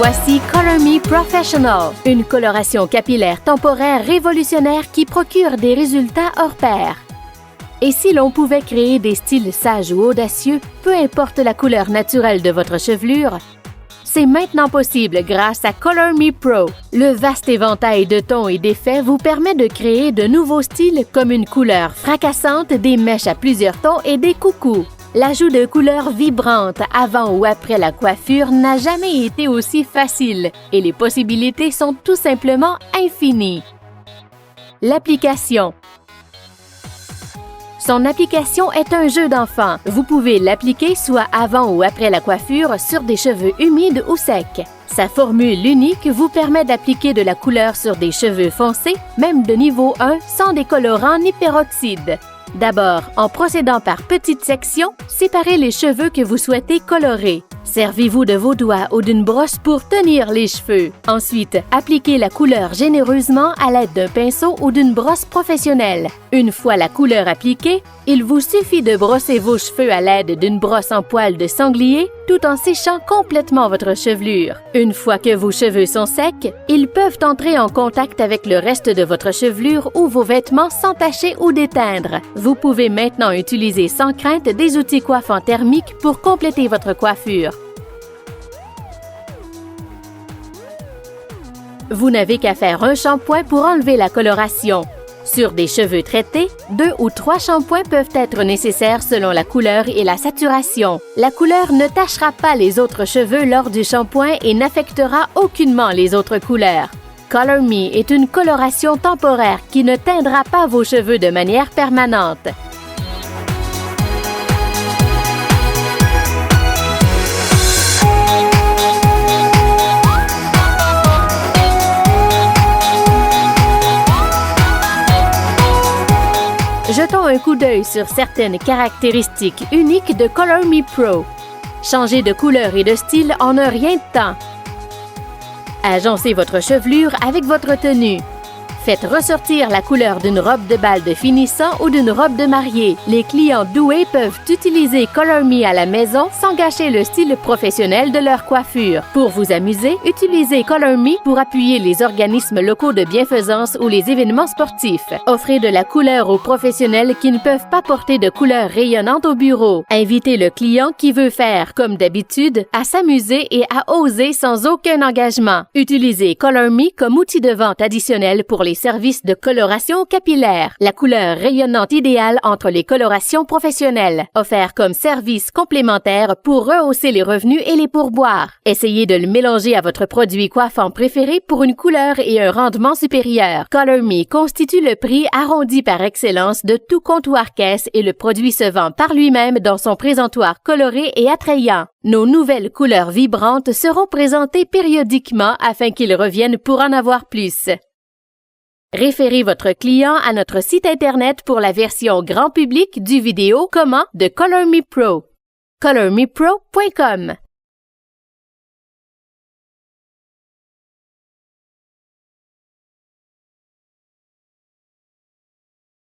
Voici Color Me Professional, une coloration capillaire temporaire révolutionnaire qui procure des résultats hors pair. Et si l'on pouvait créer des styles sages ou audacieux, peu importe la couleur naturelle de votre chevelure, c'est maintenant possible grâce à Color Me Pro. Le vaste éventail de tons et d'effets vous permet de créer de nouveaux styles comme une couleur fracassante, des mèches à plusieurs tons et des coucous. L'ajout de couleurs vibrantes avant ou après la coiffure n'a jamais été aussi facile et les possibilités sont tout simplement infinies. L'application. Son application est un jeu d'enfant. Vous pouvez l'appliquer soit avant ou après la coiffure sur des cheveux humides ou secs. Sa formule unique vous permet d'appliquer de la couleur sur des cheveux foncés, même de niveau 1, sans décolorant ni peroxyde. D'abord, en procédant par petites sections, séparez les cheveux que vous souhaitez colorer. Servez-vous de vos doigts ou d'une brosse pour tenir les cheveux. Ensuite, appliquez la couleur généreusement à l'aide d'un pinceau ou d'une brosse professionnelle. Une fois la couleur appliquée, il vous suffit de brosser vos cheveux à l'aide d'une brosse en poil de sanglier tout en séchant complètement votre chevelure. Une fois que vos cheveux sont secs, ils peuvent entrer en contact avec le reste de votre chevelure ou vos vêtements sans tacher ou déteindre. Vous pouvez maintenant utiliser sans crainte des outils coiffants thermiques pour compléter votre coiffure. Vous n'avez qu'à faire un shampoing pour enlever la coloration. Sur des cheveux traités, 2 ou 3 shampoings peuvent être nécessaires selon la couleur et la saturation. La couleur ne tachera pas les autres cheveux lors du shampoing et n'affectera aucunement les autres couleurs. Color Me est une coloration temporaire qui ne teindra pas vos cheveux de manière permanente. Jetons un coup d'œil sur certaines caractéristiques uniques de Color Me Pro. Changez de couleur et de style en un rien de temps. Agencez votre chevelure avec votre tenue. Faites ressortir la couleur d'une robe de bal de finissant ou d'une robe de mariée. Les clients doués peuvent utiliser Color Me à la maison sans gâcher le style professionnel de leur coiffure. Pour vous amuser, utilisez Color Me pour appuyer les organismes locaux de bienfaisance ou les événements sportifs. Offrez de la couleur aux professionnels qui ne peuvent pas porter de couleurs rayonnantes au bureau. Invitez le client qui veut faire, comme d'habitude, à s'amuser et à oser sans aucun engagement. Utilisez Color Me comme outil de vente additionnel pour les services de coloration capillaire, la couleur rayonnante idéale entre les colorations professionnelles, offert comme service complémentaire pour rehausser les revenus et les pourboires. Essayez de le mélanger à votre produit coiffant préféré pour une couleur et un rendement supérieur. Color Me constitue le prix arrondi par excellence de tout comptoir caisse et le produit se vend par lui-même dans son présentoir coloré et attrayant. Nos nouvelles couleurs vibrantes seront présentées périodiquement afin qu'ils reviennent pour en avoir plus. Référez votre client à notre site Internet pour la version grand public du vidéo Comment de Color Me Pro. colormepro.com